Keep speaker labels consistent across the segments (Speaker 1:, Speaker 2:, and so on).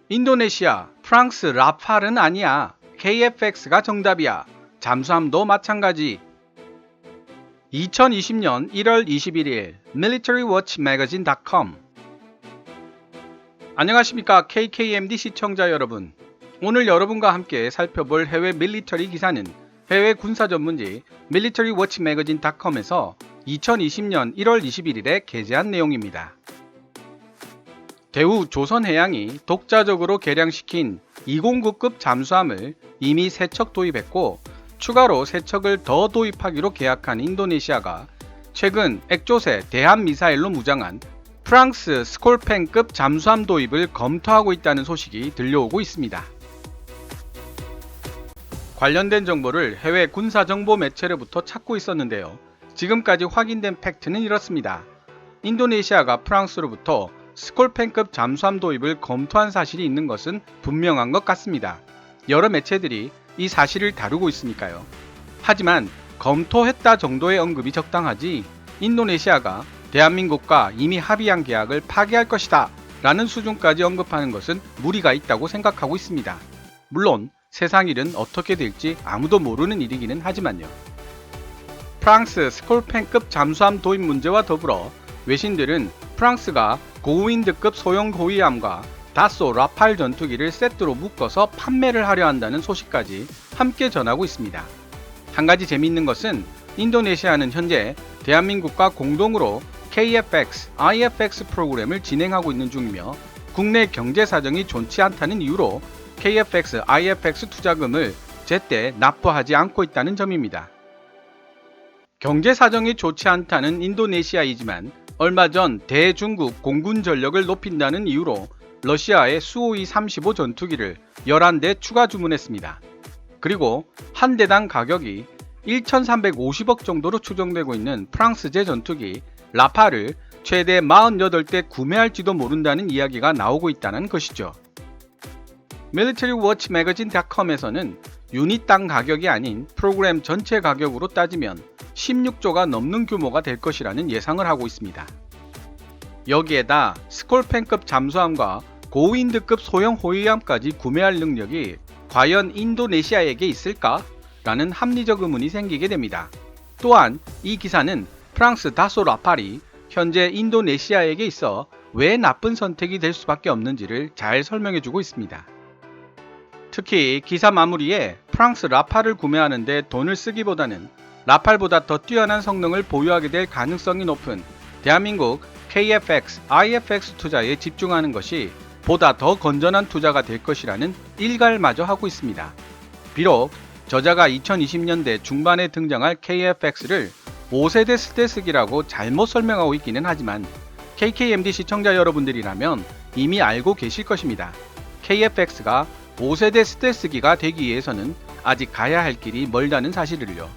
Speaker 1: 인도네시아, 프랑스 라팔은 아니야. KFX가 정답이야. 잠수함도 마찬가지. 2020년 1월 21일 military-watch-magazine.com. 안녕하십니까 KKMD 시청자 여러분. 오늘 여러분과 함께 살펴볼 해외 밀리터리 기사는 해외 군사 전문지 military-watch-magazine.com에서 2020년 1월 21일에 게재한 내용입니다. 대우 조선해양이 독자적으로 개량시킨 209급 잠수함을 이미 3척 도입했고 추가로 3척을 더 도입하기로 계약한 인도네시아가 최근 액조세 대한미사일로 무장한 프랑스 스콜펜급 잠수함 도입을 검토하고 있다는 소식이 들려오고 있습니다. 관련된 정보를 해외 군사정보 매체로부터 찾고 있었는데요. 지금까지 확인된 팩트는 이렇습니다. 인도네시아가 프랑스로부터 스콜펜급 잠수함 도입을 검토한 사실이 있는 것은 분명한 것 같습니다. 여러 매체들이 이 사실을 다루고 있으니까요. 하지만 검토했다 정도의 언급이 적당하지 인도네시아가 대한민국과 이미 합의한 계약을 파기할 것이다 라는 수준까지 언급하는 것은 무리가 있다고 생각하고 있습니다. 물론 세상 일은 어떻게 될지 아무도 모르는 일이기는 하지만요. 프랑스 스콜펜급 잠수함 도입 문제와 더불어 외신들은 프랑스가 고윈드급 소형 호위함과 다소 라팔 전투기를 세트로 묶어서 판매를 하려 한다는 소식까지 함께 전하고 있습니다. 한 가지 재미있는 것은 인도네시아는 현재 대한민국과 공동으로 KFX, IFX 프로그램을 진행하고 있는 중이며 국내 경제 사정이 좋지 않다는 이유로 KFX, IFX 투자금을 제때 납부하지 않고 있다는 점입니다. 경제 사정이 좋지 않다는 인도네시아이지만 얼마 전 대중국 공군 전력을 높인다는 이유로 러시아의 수호이 35 전투기를 11대 추가 주문했습니다. 그리고 한 대당 가격이 1,350억 정도로 추정되고 있는 프랑스제 전투기 라팔을 최대 48대 구매할지도 모른다는 이야기가 나오고 있다는 것이죠. military-watch-magazine.com에서는 유닛당 가격이 아닌 프로그램 전체 가격으로 따지면 16조가 넘는 규모가 될 것이라는 예상을 하고 있습니다. 여기에다 스콜펜급 잠수함과 고윈드급 소형 호위함까지 구매할 능력이 과연 인도네시아에게 있을까? 라는 합리적 의문이 생기게 됩니다. 또한 이 기사는 프랑스 다소 라팔이 현재 인도네시아에게 있어 왜 나쁜 선택이 될 수밖에 없는지를 잘 설명해주고 있습니다. 특히 기사 마무리에 프랑스 라팔을 구매하는데 돈을 쓰기보다는 라팔보다 더 뛰어난 성능을 보유하게 될 가능성이 높은 대한민국 KFX, IFX 투자에 집중하는 것이 보다 더 건전한 투자가 될 것이라는 일갈마저 하고 있습니다. 비록 저자가 2020년대 중반에 등장할 KFX를 5세대 스텔스기라고 잘못 설명하고 있기는 하지만 KKMD 시청자 여러분들이라면 이미 알고 계실 것입니다. KFX가 5세대 스텔스기가 되기 위해서는 아직 가야 할 길이 멀다는 사실을요.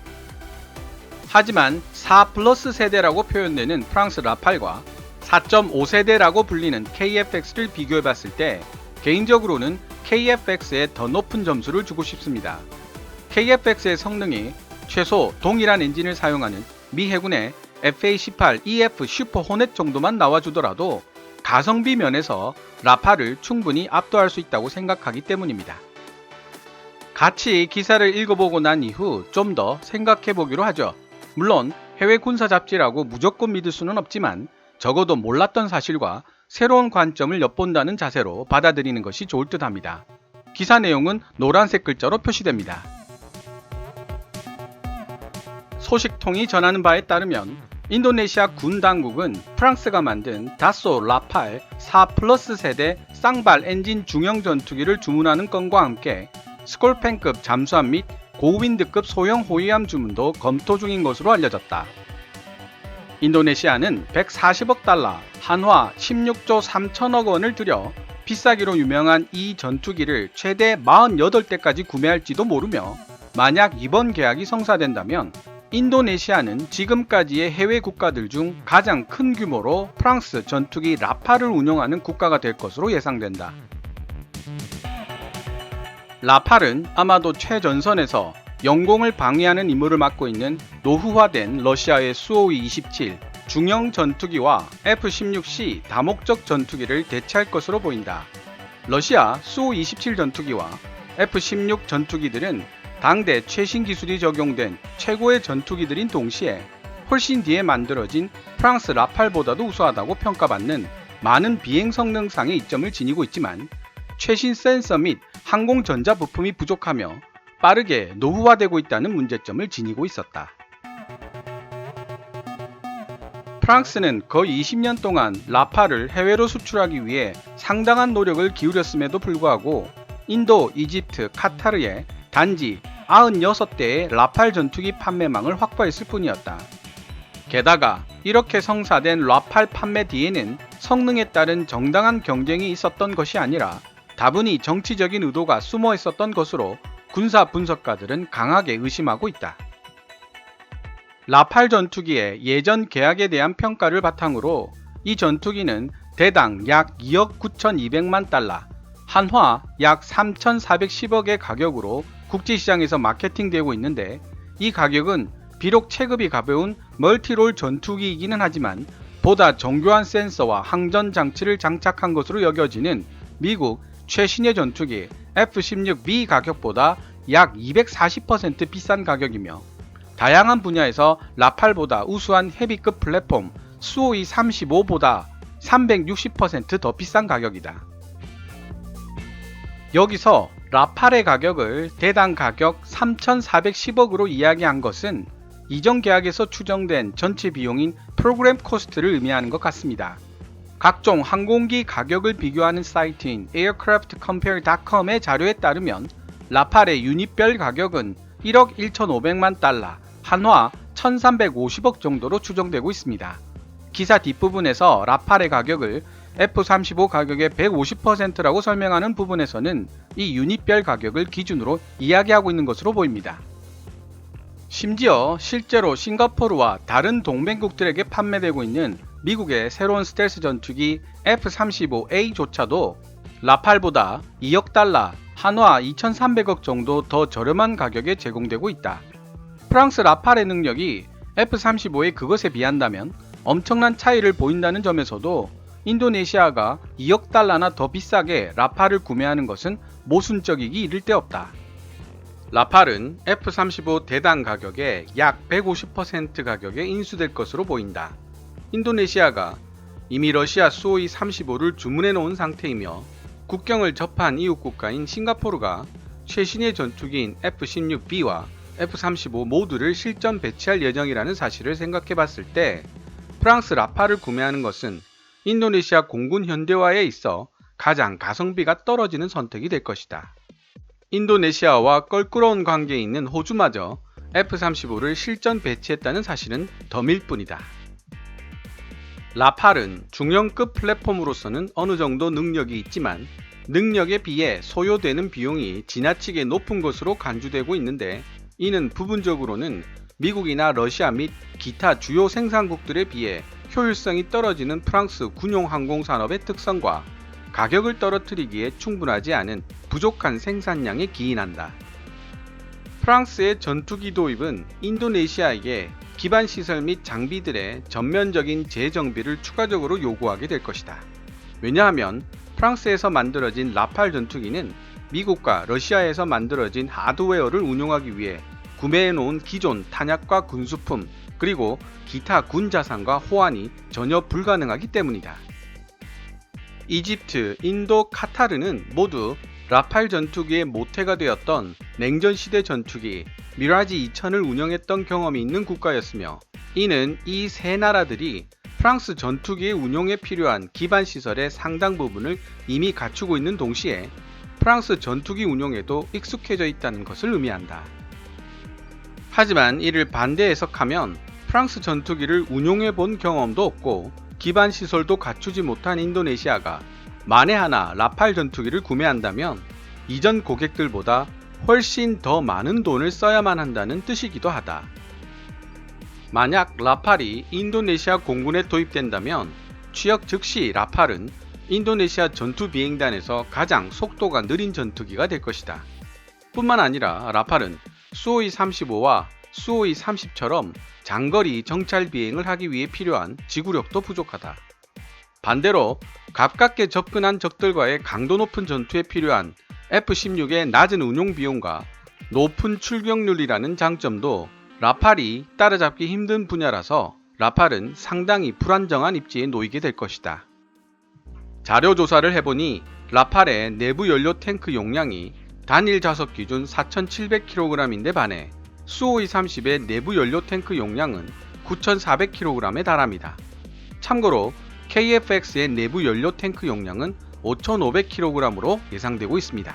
Speaker 1: 하지만 4+ 세대라고 표현되는 프랑스 라팔과 4.5세대라고 불리는 KFX를 비교해봤을 때 개인적으로는 KFX에 더 높은 점수를 주고 싶습니다. KFX의 성능이 최소 동일한 엔진을 사용하는 미 해군의 FA-18EF 슈퍼 호넷 정도만 나와주더라도 가성비 면에서 라팔을 충분히 압도할 수 있다고 생각하기 때문입니다. 같이 기사를 읽어보고 난 이후 좀 더 생각해보기로 하죠. 물론 해외 군사 잡지라고 무조건 믿을 수는 없지만 적어도 몰랐던 사실과 새로운 관점을 엿본다는 자세로 받아들이는 것이 좋을 듯 합니다. 기사 내용은 노란색 글자로 표시됩니다. 소식통이 전하는 바에 따르면 인도네시아 군 당국은 프랑스가 만든 다소 라팔 4+ 세대 쌍발 엔진 중형 전투기를 주문하는 건과 함께 스콜펜급 잠수함 및 고윈드급 소형 호위함 주문도 검토 중인 것으로 알려졌다. 인도네시아는 140억 달러, 한화 16조 3천억 원을 들여 비싸기로 유명한 이 전투기를 최대 48대까지 구매할지도 모르며 만약 이번 계약이 성사된다면 인도네시아는 지금까지의 해외 국가들 중 가장 큰 규모로 프랑스 전투기 라팔을 운용하는 국가가 될 것으로 예상된다. 라팔은 아마도 최전선에서 영공을 방해하는 임무를 맡고 있는 노후화된 러시아의 수호이 27 중형 전투기와 F-16C 다목적 전투기를 대체할 것으로 보인다. 러시아 수-27 전투기와 F-16 전투기들은 당대 최신 기술이 적용된 최고의 전투기들인 동시에 훨씬 뒤에 만들어진 프랑스 라팔보다도 우수하다고 평가받는 많은 비행 성능상의 이점을 지니고 있지만 최신 센서 및 항공 전자 부품이 부족하며 빠르게 노후화되고 있다는 문제점을 지니고 있었다. 프랑스는 거의 20년 동안 라팔을 해외로 수출하기 위해 상당한 노력을 기울였음에도 불구하고 인도, 이집트, 카타르에 단지 96대의 라팔 전투기 판매망을 확보했을 뿐이었다. 게다가 이렇게 성사된 라팔 판매 뒤에는 성능에 따른 정당한 경쟁이 있었던 것이 아니라 다분히 정치적인 의도가 숨어 있었던 것으로 군사 분석가들은 강하게 의심하고 있다. 라팔 전투기의 예전 계약에 대한 평가를 바탕으로 이 전투기는 대당 약 2억 9,200만 달러, 한화 약 3,410억의 가격으로 국제시장에서 마케팅되고 있는데 이 가격은 비록 체급이 가벼운 멀티롤 전투기이기는 하지만 보다 정교한 센서와 항전 장치를 장착한 것으로 여겨지는 미국 최신의 전투기 F-16B 가격보다 약 240% 비싼 가격이며 다양한 분야에서 라팔보다 우수한 헤비급 플랫폼 수호이-35보다 360% 더 비싼 가격이다. 여기서 라팔의 가격을 대당 가격 3,410억으로 이야기한 것은 이전 계약에서 추정된 전체 비용인 프로그램 코스트를 의미하는 것 같습니다. 각종 항공기 가격을 비교하는 사이트인 aircraftcompare.com의 자료에 따르면 라팔의 유닛별 가격은 1억 1,500만 달러, 한화 1,350억 정도로 추정되고 있습니다. 기사 뒷부분에서 라팔의 가격을 F-35 가격의 150%라고 설명하는 부분에서는 이 유닛별 가격을 기준으로 이야기하고 있는 것으로 보입니다. 심지어 실제로 싱가포르와 다른 동맹국들에게 판매되고 있는 미국의 새로운 스텔스 전투기 F-35A조차도 라팔보다 2억 달러, 한화 2,300억 정도 더 저렴한 가격에 제공되고 있다. 프랑스 라팔의 능력이 F-35의 그것에 비한다면 엄청난 차이를 보인다는 점에서도 인도네시아가 2억 달러나 더 비싸게 라팔을 구매하는 것은 모순적이기 이를 데 없다. 라팔은 F-35 대당 가격의 약 150% 가격에 인수될 것으로 보인다. 인도네시아가 이미 러시아 수호이-35를 주문해 놓은 상태이며 국경을 접한 이웃 국가인 싱가포르가 최신의 전투기인 F-16B와 F-35 모두를 실전 배치할 예정이라는 사실을 생각해 봤을 때 프랑스 라팔을 구매하는 것은 인도네시아 공군 현대화에 있어 가장 가성비가 떨어지는 선택이 될 것이다. 인도네시아와 껄끄러운 관계에 있는 호주마저 F-35를 실전 배치했다는 사실은 덤일 뿐이다. 라팔은 중형급 플랫폼으로서는 어느 정도 능력이 있지만 능력에 비해 소요되는 비용이 지나치게 높은 것으로 간주되고 있는데 이는 부분적으로는 미국이나 러시아 및 기타 주요 생산국들에 비해 효율성이 떨어지는 프랑스 군용 항공산업의 특성과 가격을 떨어뜨리기에 충분하지 않은 부족한 생산량에 기인한다. 프랑스의 전투기 도입은 인도네시아에게 기반 시설 및 장비들의 전면적인 재정비를 추가적으로 요구하게 될 것이다. 왜냐하면 프랑스에서 만들어진 라팔 전투기는 미국과 러시아에서 만들어진 하드웨어를 운용하기 위해 구매해놓은 기존 탄약과 군수품 그리고 기타 군 자산과 호환이 전혀 불가능하기 때문이다. 이집트, 인도, 카타르는 모두 라팔 전투기의 모태가 되었던 냉전시대 전투기 미라지 2000을 운영했던 경험이 있는 국가였으며 이는 이 세 나라들이 프랑스 전투기의 운용에 필요한 기반 시설의 상당 부분을 이미 갖추고 있는 동시에 프랑스 전투기 운용에도 익숙해져 있다는 것을 의미한다. 하지만 이를 반대 해석하면 프랑스 전투기를 운용해 본 경험도 없고 기반 시설도 갖추지 못한 인도네시아가 만에 하나 라팔 전투기를 구매한다면 이전 고객들보다 훨씬 더 많은 돈을 써야만 한다는 뜻이기도 하다. 만약 라팔이 인도네시아 공군에 도입된다면 취역 즉시 라팔은 인도네시아 전투비행단에서 가장 속도가 느린 전투기가 될 것이다. 뿐만 아니라 라팔은 수호이-35와 수호이-30처럼 장거리 정찰 비행을 하기 위해 필요한 지구력도 부족하다. 반대로 가깝게 접근한 적들과의 강도 높은 전투에 필요한 F-16의 낮은 운용 비용과 높은 출격률이라는 장점도 라팔이 따라잡기 힘든 분야라서 라팔은 상당히 불안정한 입지에 놓이게 될 것이다. 자료 조사를 해보니 라팔의 내부 연료 탱크 용량이 단일 좌석 기준 4,700kg인데 반해 수호이-30의 내부 연료 탱크 용량은 9,400kg에 달합니다. 참고로 KF-X의 내부 연료 탱크 용량은 5,500kg으로 예상되고 있습니다.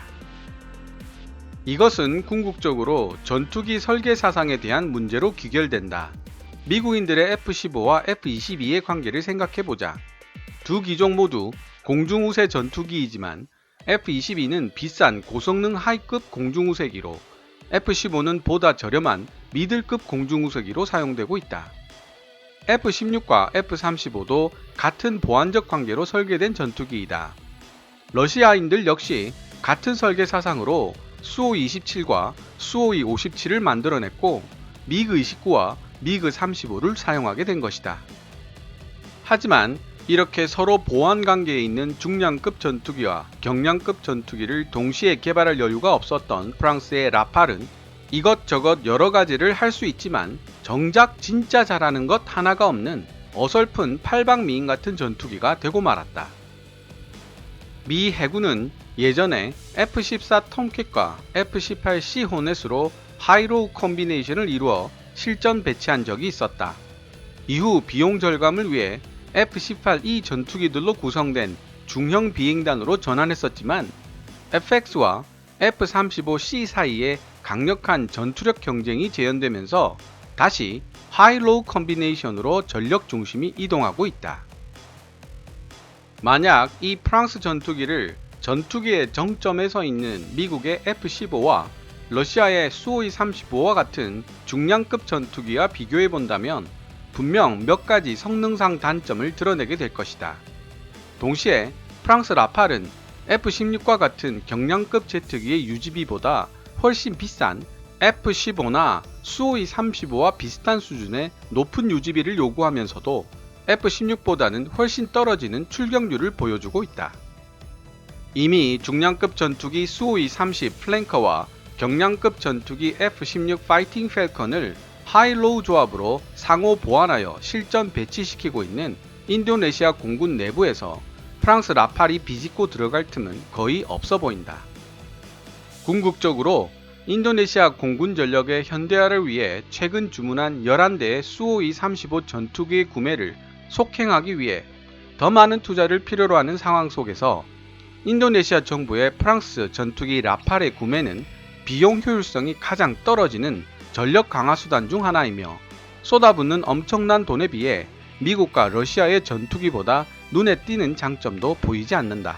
Speaker 1: 이것은 궁극적으로 전투기 설계 사상에 대한 문제로 귀결된다. 미국인들의 F-15와 F-22의 관계를 생각해보자. 두 기종 모두 공중우세 전투기이지만 F-22는 비싼 고성능 하이급 공중우세기로 F-15는 보다 저렴한 미들급 공중우세기로 사용되고 있다. F-16과 F-35도 같은 보안적 관계로 설계된 전투기이다. 러시아인들 역시 같은 설계 사상으로 수호이-27과 수호이-57을 만들어냈고 미그-29와 미그-35를 사용하게 된 것이다. 하지만 이렇게 서로 보안 관계에 있는 중량급 전투기와 경량급 전투기를 동시에 개발할 여유가 없었던 프랑스의 라팔은 이것저것 여러가지를 할 수 있지만 정작 진짜 잘하는 것 하나가 없는 어설픈 팔방미인 같은 전투기가 되고 말았다. 미 해군은 예전에 F-14 톰캣과 F-18C 호넷으로 하이로우 콤비네이션을 이루어 실전 배치한 적이 있었다. 이후 비용 절감을 위해 F-18E 전투기들로 구성된 중형 비행단으로 전환했었지만 FX와 F-35C 사이에 강력한 전투력 경쟁이 재현되면서 다시 하이로우 콤비네이션으로 전력 중심이 이동하고 있다. 만약 이 프랑스 전투기를 전투기의 정점에 서 있는 미국의 F-15와 러시아의 수호이-35와 같은 중량급 전투기와 비교해 본다면 분명 몇 가지 성능상 단점을 드러내게 될 것이다. 동시에 프랑스 라팔은 F-16과 같은 경량급 제트기의 유지비보다 훨씬 비싼 F-15나 수호이-35와 비슷한 수준의 높은 유지비를 요구하면서도 F-16보다는 훨씬 떨어지는 출격률을 보여주고 있다. 이미 중량급 전투기 수호이-30 플랭커와 경량급 전투기 F-16 파이팅 팰컨을 하이로우 조합으로 상호 보완하여 실전 배치시키고 있는 인도네시아 공군 내부에서 프랑스 라팔이 비집고 들어갈 틈은 거의 없어 보인다. 궁극적으로 인도네시아 공군 전력의 현대화를 위해 최근 주문한 11대의 수호이-35 전투기의 구매를 속행하기 위해 더 많은 투자를 필요로 하는 상황 속에서 인도네시아 정부의 프랑스 전투기 라팔의 구매는 비용 효율성이 가장 떨어지는 전력 강화 수단 중 하나이며 쏟아붓는 엄청난 돈에 비해 미국과 러시아의 전투기보다 눈에 띄는 장점도 보이지 않는다.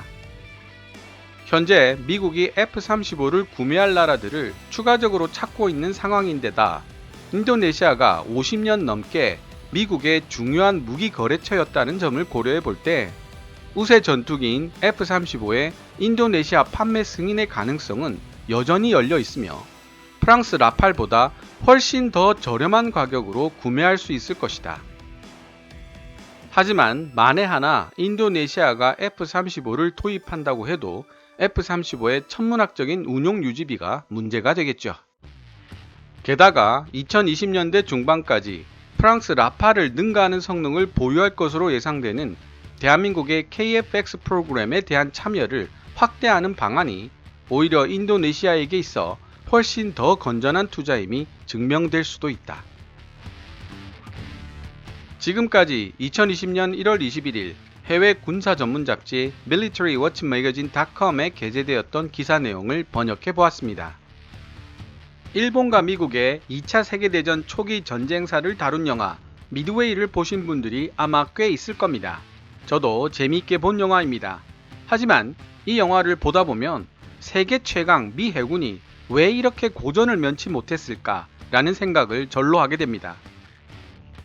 Speaker 1: 현재 미국이 F-35를 구매할 나라들을 추가적으로 찾고 있는 상황인데다 인도네시아가 50년 넘게 미국의 중요한 무기 거래처였다는 점을 고려해 볼 때 우세 전투기인 F-35의 인도네시아 판매 승인의 가능성은 여전히 열려 있으며 프랑스 라팔보다 훨씬 더 저렴한 가격으로 구매할 수 있을 것이다. 하지만 만에 하나 인도네시아가 F-35를 도입한다고 해도 F-35의 천문학적인 운용 유지비가 문제가 되겠죠. 게다가 2020년대 중반까지 프랑스 라팔을 능가하는 성능을 보유할 것으로 예상되는 대한민국의 KF-X 프로그램에 대한 참여를 확대하는 방안이 오히려 인도네시아에게 있어 훨씬 더 건전한 투자임이 증명될 수도 있다. 지금까지 2020년 1월 21일 해외 군사 전문 잡지 military-watch-magazine.com에 게재되었던 기사 내용을 번역해 보았습니다. 일본과 미국의 2차 세계대전 초기 전쟁사를 다룬 영화 미드웨이를 보신 분들이 아마 꽤 있을 겁니다. 저도 재미있게 본 영화입니다. 하지만 이 영화를 보다 보면 세계 최강 미 해군이 왜 이렇게 고전을 면치 못했을까 라는 생각을 절로 하게 됩니다.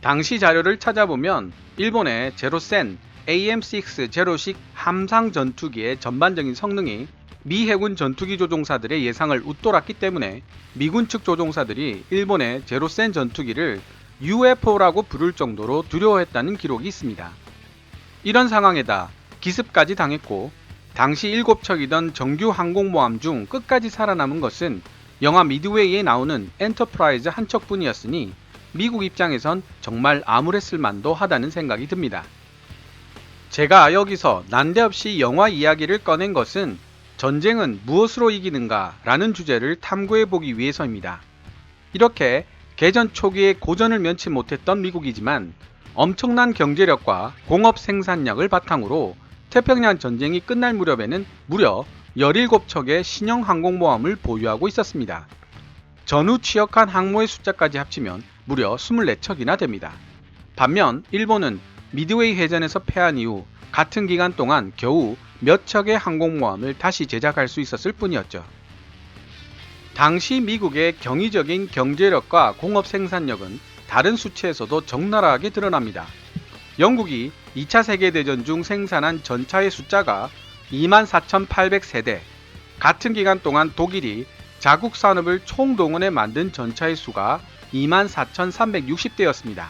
Speaker 1: 당시 자료를 찾아보면 일본의 제로센 AM6 제로식 함상 전투기의 전반적인 성능이 미 해군 전투기 조종사들의 예상을 웃돌았기 때문에 미군 측 조종사들이 일본의 제로센 전투기를 UFO라고 부를 정도로 두려워했다는 기록이 있습니다. 이런 상황에다 기습까지 당했고 당시 7척이던 정규 항공모함 중 끝까지 살아남은 것은 영화 미드웨이에 나오는 엔터프라이즈 한 척뿐이었으니 미국 입장에선 정말 암울했을 만도 하다는 생각이 듭니다. 제가 여기서 난데없이 영화 이야기를 꺼낸 것은 전쟁은 무엇으로 이기는가 라는 주제를 탐구해 보기 위해서입니다. 이렇게 개전 초기에 고전을 면치 못했던 미국이지만 엄청난 경제력과 공업 생산력을 바탕으로 태평양 전쟁이 끝날 무렵에는 무려 17척의 신형 항공모함을 보유하고 있었습니다. 전후 취역한 항모의 숫자까지 합치면 무려 24척이나 됩니다. 반면 일본은 미드웨이 해전에서 패한 이후 같은 기간 동안 겨우 몇 척의 항공모함을 다시 제작할 수 있었을 뿐이었죠. 당시 미국의 경이적인 경제력과 공업 생산력은 다른 수치에서도 적나라하게 드러납니다. 영국이 2차 세계대전 중 생산한 전차의 숫자가 24,800세대, 같은 기간 동안 독일이 자국 산업을 총동원해 만든 전차의 수가 24,360대였습니다.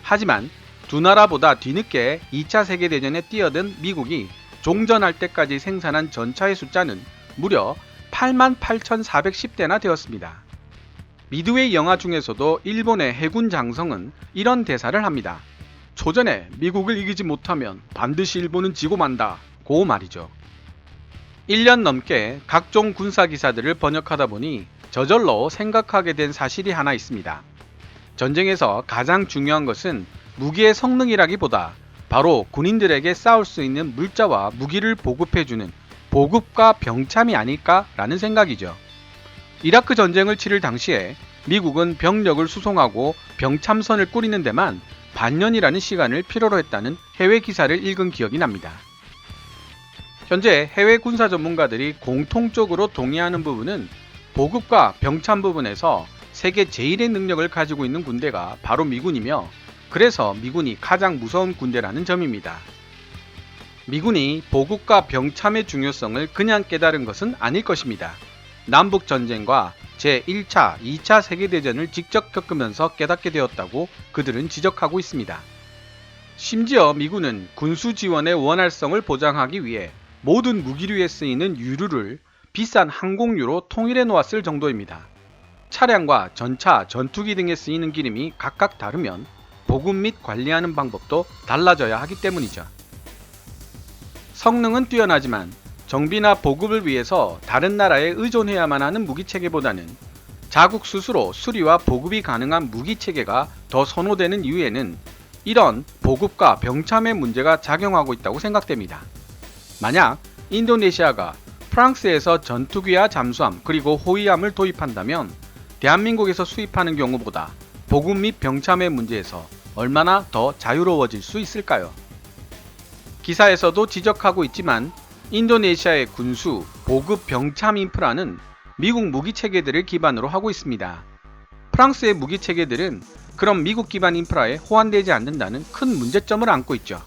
Speaker 1: 하지만 두 나라보다 뒤늦게 2차 세계대전에 뛰어든 미국이 종전할 때까지 생산한 전차의 숫자는 무려 88,410대나 되었습니다. 미드웨이 영화 중에서도 일본의 해군 장성은 이런 대사를 합니다. 초전에 미국을 이기지 못하면 반드시 일본은 지고 만다 고 말이죠. 1년 넘게 각종 군사기사들을 번역하다 보니 저절로 생각하게 된 사실이 하나 있습니다. 전쟁에서 가장 중요한 것은 무기의 성능이라기보다 바로 군인들에게 싸울 수 있는 물자와 무기를 보급해주는 보급과 병참이 아닐까라는 생각이죠. 이라크 전쟁을 치를 당시에 미국은 병력을 수송하고 병참선을 꾸리는 데만 반년이라는 시간을 필요로 했다는 해외 기사를 읽은 기억이 납니다. 현재 해외 군사 전문가들이 공통적으로 동의하는 부분은 보급과 병참 부분에서 세계 제1의 능력을 가지고 있는 군대가 바로 미군이며 그래서 미군이 가장 무서운 군대라는 점입니다. 미군이 보급과 병참의 중요성을 그냥 깨달은 것은 아닐 것입니다. 남북전쟁과 제1차, 2차 세계대전을 직접 겪으면서 깨닫게 되었다고 그들은 지적하고 있습니다. 심지어 미군은 군수 지원의 원활성을 보장하기 위해 모든 무기류에 쓰이는 유류를 비싼 항공유로 통일해 놓았을 정도입니다. 차량과 전차, 전투기 등에 쓰이는 기름이 각각 다르면 보급 및 관리하는 방법도 달라져야 하기 때문이죠. 성능은 뛰어나지만 정비나 보급을 위해서 다른 나라에 의존해야만 하는 무기체계보다는 자국 스스로 수리와 보급이 가능한 무기체계가 더 선호되는 이유에는 이런 보급과 병참의 문제가 작용하고 있다고 생각됩니다. 만약 인도네시아가 프랑스에서 전투기와 잠수함 그리고 호위함을 도입한다면 대한민국에서 수입하는 경우보다 보급 및 병참의 문제에서 얼마나 더 자유로워질 수 있을까요? 기사에서도 지적하고 있지만 인도네시아의 군수, 보급, 병참 인프라는 미국 무기체계들을 기반으로 하고 있습니다. 프랑스의 무기체계들은 그럼 미국 기반 인프라에 호환되지 않는다는 큰 문제점을 안고 있죠.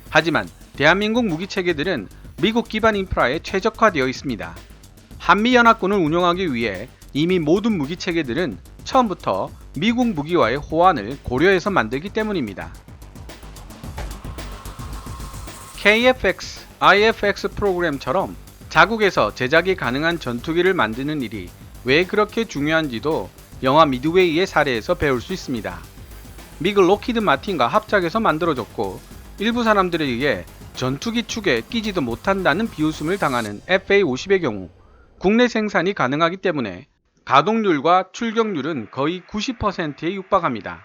Speaker 1: 하지만 대한민국 무기체계들은 미국 기반 인프라에 최적화되어 있습니다. 한미연합군을 운영하기 위해 이미 모든 무기체계들은 처음부터 미국 무기와의 호환을 고려해서 만들기 때문입니다. KFX, IFX 프로그램처럼 자국에서 제작이 가능한 전투기를 만드는 일이 왜 그렇게 중요한지도 영화 미드웨이의 사례에서 배울 수 있습니다. 미국 록히드 마틴과 합작해서 만들어졌고 일부 사람들에 의해 전투기 축에 끼지도 못한다는 비웃음을 당하는 FA-50의 경우 국내 생산이 가능하기 때문에 가동률과 출격률은 거의 90%에 육박합니다.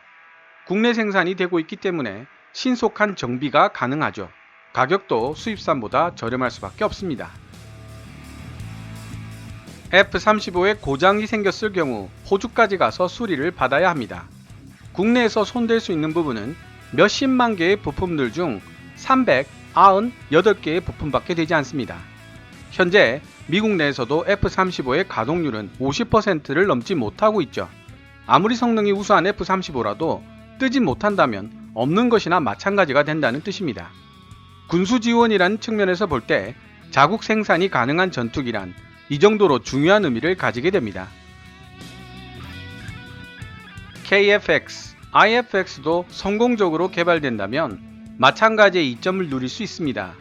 Speaker 1: 국내 생산이 되고 있기 때문에 신속한 정비가 가능하죠. 가격도 수입산보다 저렴할 수밖에 없습니다. F-35에 고장이 생겼을 경우 호주까지 가서 수리를 받아야 합니다. 국내에서 손댈 수 있는 부분은 몇십만 개의 부품들 중 398개의 부품밖에 되지 않습니다. 현재 미국 내에서도 F-35의 가동률은 50%를 넘지 못하고 있죠. 아무리 성능이 우수한 F-35라도 뜨지 못한다면 없는 것이나 마찬가지가 된다는 뜻입니다. 군수 지원이라는 측면에서 볼 때 자국 생산이 가능한 전투기란 이 정도로 중요한 의미를 가지게 됩니다. KFX, IFX도 성공적으로 개발된다면 마찬가지의 이점을 누릴 수 있습니다.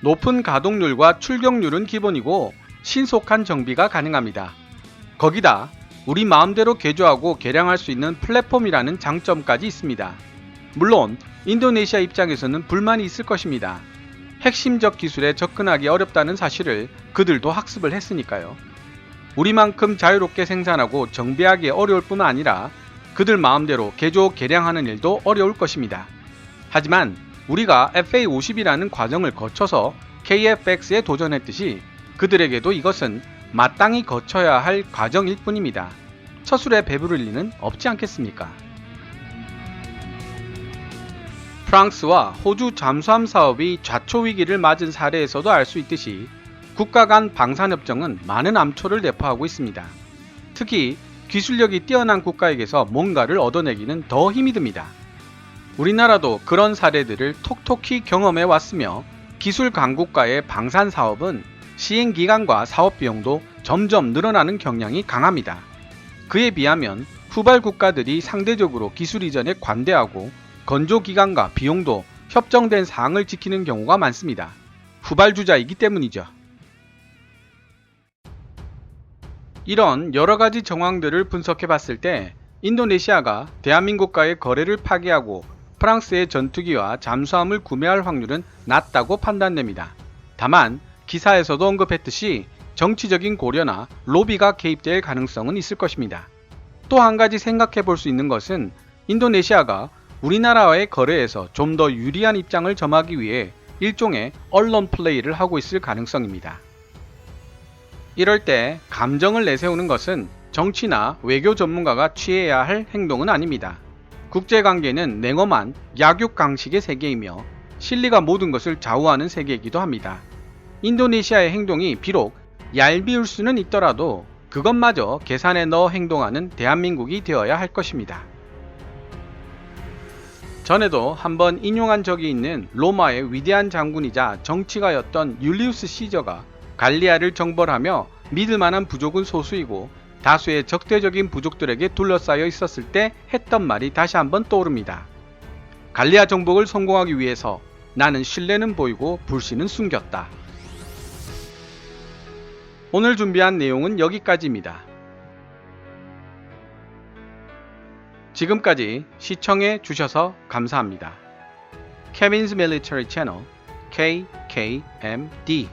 Speaker 1: 높은 가동률과 출력률은 기본이고 신속한 정비가 가능합니다. 거기다 우리 마음대로 개조하고 개량할 수 있는 플랫폼이라는 장점까지 있습니다. 물론 인도네시아 입장에서는 불만이 있을 것입니다. 핵심적 기술에 접근하기 어렵다는 사실을 그들도 학습을 했으니까요. 우리만큼 자유롭게 생산하고 정비하기 어려울 뿐만 아니라 그들 마음대로 개조 개량하는 일도 어려울 것입니다. 하지만 우리가 FA50이라는 과정을 거쳐서 KFX에 도전했듯이 그들에게도 이것은 마땅히 거쳐야 할 과정일 뿐입니다. 처술에 배부를 리는 없지 않겠습니까? 프랑스와 호주 잠수함 사업이 좌초 위기를 맞은 사례에서도 알 수 있듯이 국가 간 방산협정은 많은 암초를 내포하고 있습니다. 특히 기술력이 뛰어난 국가에게서 뭔가를 얻어내기는 더 힘이 듭니다. 우리나라도 그런 사례들을 톡톡히 경험해 왔으며 기술 강국가의 방산 사업은 시행 기간과 사업 비용도 점점 늘어나는 경향이 강합니다. 그에 비하면 후발 국가들이 상대적으로 기술 이전에 관대하고 건조 기간과 비용도 협정된 사항을 지키는 경우가 많습니다. 후발주자이기 때문이죠. 이런 여러가지 정황들을 분석해 봤을 때 인도네시아가 대한민국과의 거래를 파기하고 프랑스의 전투기와 잠수함을 구매할 확률은 낮다고 판단됩니다. 다만 기사에서도 언급했듯이 정치적인 고려나 로비가 개입될 가능성은 있을 것입니다. 또 한 가지 생각해 볼 수 있는 것은 인도네시아가 우리나라와의 거래에서 좀 더 유리한 입장을 점하기 위해 일종의 언론 플레이를 하고 있을 가능성입니다. 이럴 때 감정을 내세우는 것은 정치나 외교 전문가가 취해야 할 행동은 아닙니다. 국제관계는 냉엄한 약육강식의 세계이며 실리가 모든 것을 좌우하는 세계이기도 합니다. 인도네시아의 행동이 비록 얄미울 수는 있더라도 그것마저 계산에 넣어 행동하는 대한민국이 되어야 할 것입니다. 전에도 한번 인용한 적이 있는 로마의 위대한 장군이자 정치가였던 율리우스 시저가 갈리아를 정벌하며 믿을만한 부족은 소수이고 다수의 적대적인 부족들에게 둘러싸여 있었을 때 했던 말이 다시 한번 떠오릅니다. 갈리아 정복을 성공하기 위해서 나는 신뢰는 보이고 불신은 숨겼다. 오늘 준비한 내용은 여기까지입니다. 지금까지 시청해 주셔서 감사합니다. Kevin's Military Channel KKMD